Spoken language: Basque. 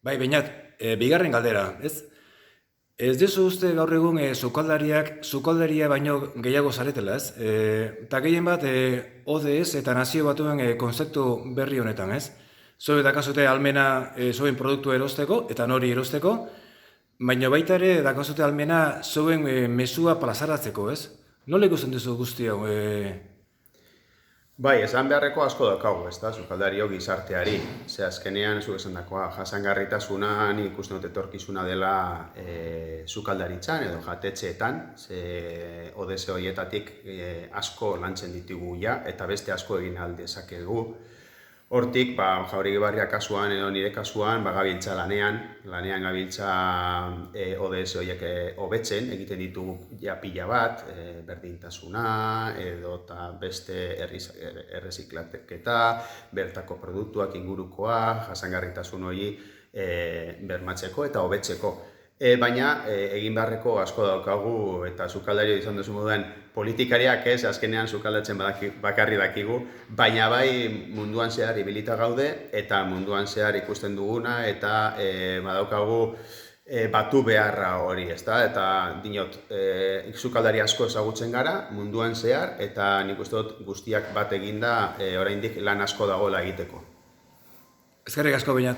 Bai, Beñat, bigarren galdera, ez? Ez duzu uste gaur egun sukaldaria baino gehiago zaretela, ez? Eta gehien bat ODS eta nazio batuen konzeptu berri honetan, ez? Zoe dakazute almena zoen produktu erosteko eta nori erosteko, baina baita ere dakazute almena zoen mesua plazaratzeko, ez? Nola ikusten duzu guzti hau? Bai, esan beharreko asko daukagu, ez da, sukaldario gizarteari. Ze azkenean, zuk esan dakoa, jasangarritasuna nik ikusten dut etorkizuna dela sukaldaritzan edo jatetxeetan, ze ODS horietatik asko lantzen ditugu ja, eta beste asko egin alde dezakegu. Hortik, Jauregi-Barria kasuan edo nire kasuan, gabiltza lanean gabiltza ODS horiek hobetzen, egiten ditugu ja pila bat, berdintasuna edo eta beste erreziklaketa, bertako produktuak ingurukoa, jasangarritasun hori bermatzeko eta hobetzeko. Baina egin beharreko asko daukagu eta sukaldario izan duzu moduan politikariak ez, azkenean sukaldatzen bakarri dakigu, baina bai munduan zehar ibilita gaude eta munduan zehar ikusten duguna eta badaukagu batu beharra hori, ezta? Eta dinot, sukaldari asko ezagutzen gara munduan zehar eta nik uste dut guztiak bat eginda oraindik lan asko dagoela egiteko. Eskerrik asko, Beñat.